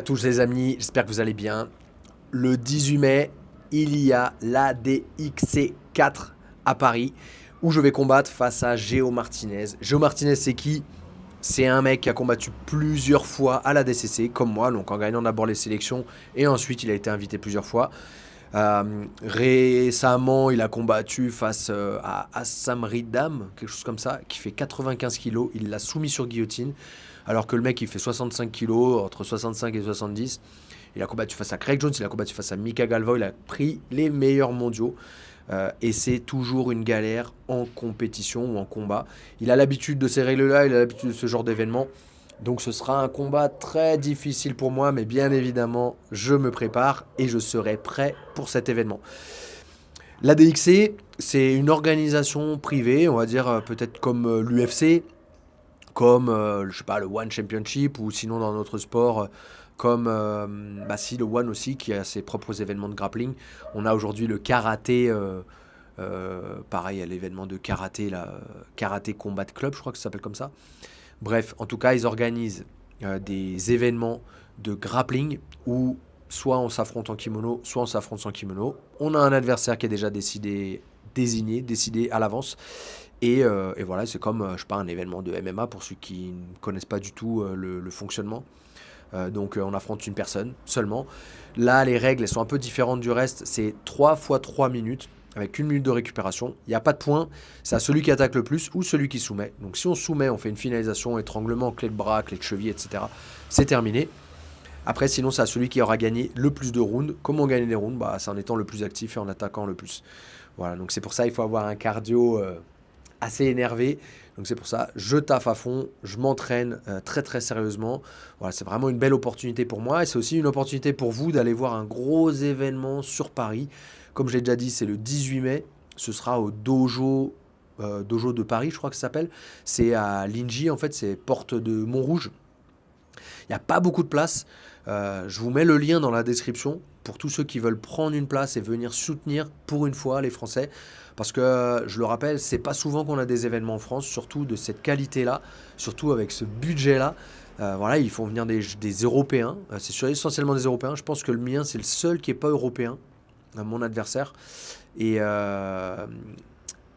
À tous les amis, j'espère que vous allez bien. Le 18 mai, il y a l'ADXC4 à Paris où je vais combattre face à Géo Martinez. Géo Martinez, c'est qui? C'est un mec qui a combattu plusieurs fois à la DCC, comme moi, donc en gagnant d'abord les sélections et ensuite il a été invité plusieurs fois. Récemment, il a combattu face à Assam Ridham, quelque chose comme ça, qui fait 95 kilos. Il l'a soumis sur guillotine, alors que le mec, il fait 65 kilos, entre 65 et 70. Il a combattu face à Craig Jones, il a combattu face à Mika Galvao, il a pris les meilleurs mondiaux. Et c'est toujours une galère en compétition ou en combat. Il a l'habitude de ces règles-là, il a l'habitude de ce genre d'événement. Donc ce sera un combat très difficile pour moi, mais bien évidemment, je me prépare et je serai prêt pour cet événement. L'ADXC, c'est une organisation privée, on va dire peut-être comme l'UFC, comme je sais pas, le One Championship, ou sinon dans notre sport, comme si le One aussi, qui a ses propres événements de grappling. On a aujourd'hui le karaté, pareil, à l'événement de karaté, là, Karaté Combat Club, je crois que ça s'appelle comme ça. Bref, en tout cas, ils organisent des événements de grappling où soit on s'affronte en kimono, soit on s'affronte sans kimono. On a un adversaire qui est déjà décidé à l'avance. Et voilà, c'est comme, je sais pas, un événement de MMA pour ceux qui ne connaissent pas du tout le fonctionnement. Donc on affronte une personne seulement. Là, les règles, elles sont un peu différentes du reste. C'est 3 fois 3 minutes avec 1 minute de récupération. Il n'y a pas de points. C'est à celui qui attaque le plus ou celui qui soumet. Donc si on soumet, on fait une finalisation, étranglement, clé de bras, clé de cheville, etc. C'est terminé. Après, sinon, c'est à celui qui aura gagné le plus de rounds. Comment gagner les rounds? C'est en étant le plus actif et en attaquant le plus. Voilà, donc c'est pour ça qu'il faut avoir un cardio assez énervé. Donc c'est pour ça, je taffe à fond, je m'entraîne très très sérieusement. Voilà, c'est vraiment une belle opportunité pour moi et c'est aussi une opportunité pour vous d'aller voir un gros événement sur Paris. Comme je l'ai déjà dit, c'est le 18 mai. Ce sera au Dojo de Paris, je crois que ça s'appelle. C'est à Lingy, en fait, c'est porte de Montrouge. Il n'y a pas beaucoup de place. Je vous mets le lien dans la description pour tous ceux qui veulent prendre une place et venir soutenir pour une fois les Français. Parce que, je le rappelle, c'est pas souvent qu'on a des événements en France, surtout de cette qualité-là, surtout avec ce budget-là. Voilà, ils font venir des Européens. Essentiellement des Européens. Je pense que le mien, c'est le seul qui n'est pas européen, mon adversaire. Et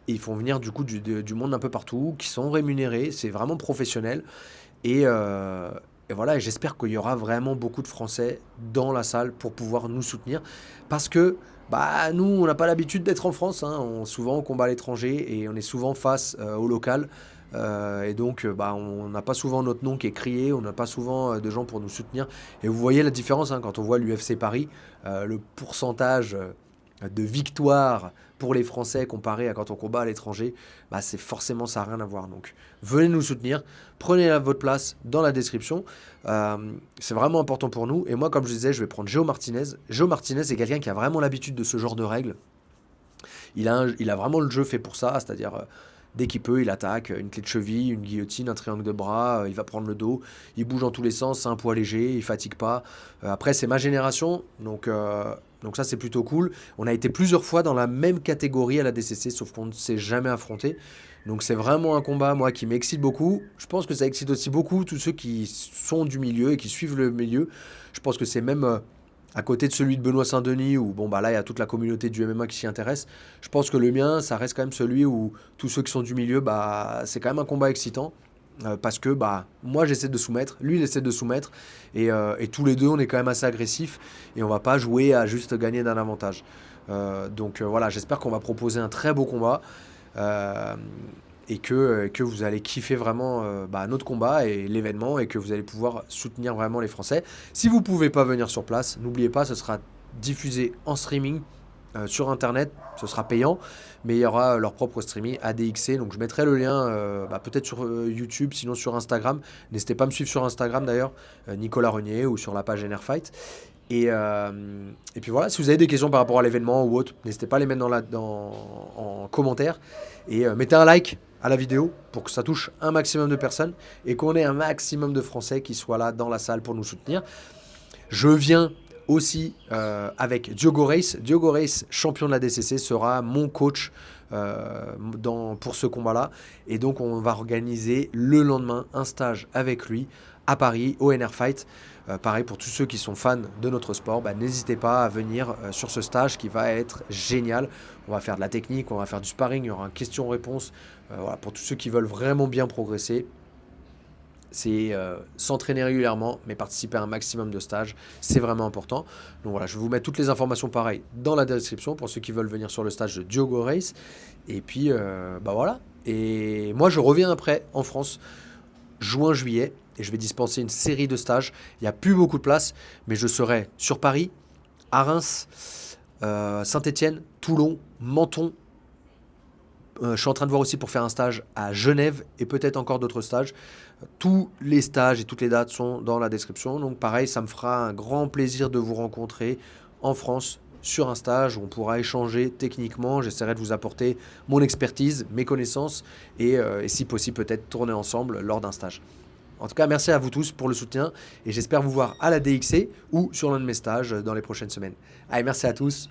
ils font venir du coup du monde un peu partout, qui sont rémunérés. C'est vraiment professionnel. Et, euh, et voilà, et j'espère qu'il y aura vraiment beaucoup de Français dans la salle pour pouvoir nous soutenir. Parce que nous, on n'a pas l'habitude d'être en France, hein. Souvent, on combat à l'étranger et on est souvent face au local. Et donc, on n'a pas souvent notre nom qui est crié, on n'a pas souvent de gens pour nous soutenir. Et vous voyez la différence, hein, quand on voit l'UFC Paris, le pourcentage de victoire pour les Français comparé à quand on combat à l'étranger, c'est forcément ça n'a rien à voir. Donc venez nous soutenir, prenez votre place dans la description. C'est vraiment important pour nous. Et moi, comme je disais, je vais prendre Géo Martinez. Géo Martinez, c'est quelqu'un qui a vraiment l'habitude de ce genre de règles. Il a vraiment le jeu fait pour ça, c'est-à-dire dès qu'il peut, il attaque une clé de cheville, une guillotine, un triangle de bras, il va prendre le dos, il bouge dans tous les sens, c'est un poids léger, il fatigue pas. Après, c'est ma génération, donc ça c'est plutôt cool. On a été plusieurs fois dans la même catégorie à la DCC, sauf qu'on ne s'est jamais affronté. Donc c'est vraiment un combat, moi, qui m'excite beaucoup. Je pense que ça excite aussi beaucoup tous ceux qui sont du milieu et qui suivent le milieu. Je pense que c'est même à côté de celui de Benoît Saint-Denis, où là, il y a toute la communauté du MMA qui s'y intéresse. Je pense que le mien, ça reste quand même celui où tous ceux qui sont du milieu, c'est quand même un combat excitant. Parce que moi, j'essaie de soumettre, lui, il essaie de soumettre. Et tous les deux, on est quand même assez agressifs. Et on va pas jouer à juste gagner d'un avantage. Voilà, j'espère qu'on va proposer un très beau combat. Euh, et que vous allez kiffer vraiment notre combat et l'événement et que vous allez pouvoir soutenir vraiment les Français. Si vous ne pouvez pas venir sur place, n'oubliez pas, ce sera diffusé en streaming sur Internet, ce sera payant, mais il y aura leur propre streaming ADXC, donc je mettrai le lien peut-être sur YouTube, sinon sur Instagram. N'hésitez pas à me suivre sur Instagram d'ailleurs, Nicolas Renier, ou sur la page NRFight. Et puis voilà, si vous avez des questions par rapport à l'événement ou autre, n'hésitez pas à les mettre en commentaire. Et mettez un like à la vidéo pour que ça touche un maximum de personnes et qu'on ait un maximum de Français qui soient là dans la salle pour nous soutenir. Je viens aussi avec Diogo Reis. Diogo Reis, champion de la DCC, sera mon coach pour ce combat-là. Et donc, on va organiser le lendemain un stage avec lui à Paris, au NR Fight. Pareil pour tous ceux qui sont fans de notre sport, bah, n'hésitez pas à venir sur ce stage qui va être génial. On va faire de la technique, on va faire du sparring, il y aura un question-réponse. Voilà, pour tous ceux qui veulent vraiment bien progresser, c'est s'entraîner régulièrement, mais participer à un maximum de stages, c'est vraiment important. Donc voilà, je vais vous mettre toutes les informations pareilles dans la description pour ceux qui veulent venir sur le stage de Diogo Race. Et puis, bah voilà. Et moi, je reviens après en France, juin-juillet, et je vais dispenser une série de stages. Il n'y a plus beaucoup de place, mais je serai sur Paris, à Reims, Saint-Étienne, Toulon, Menton. Je suis en train de voir aussi pour faire un stage à Genève et peut-être encore d'autres stages. Tous les stages et toutes les dates sont dans la description. Donc pareil, ça me fera un grand plaisir de vous rencontrer en France sur un stage où on pourra échanger techniquement. J'essaierai de vous apporter mon expertise, mes connaissances et si possible peut-être tourner ensemble lors d'un stage. En tout cas, merci à vous tous pour le soutien et j'espère vous voir à la DXC ou sur l'un de mes stages dans les prochaines semaines. Allez, merci à tous.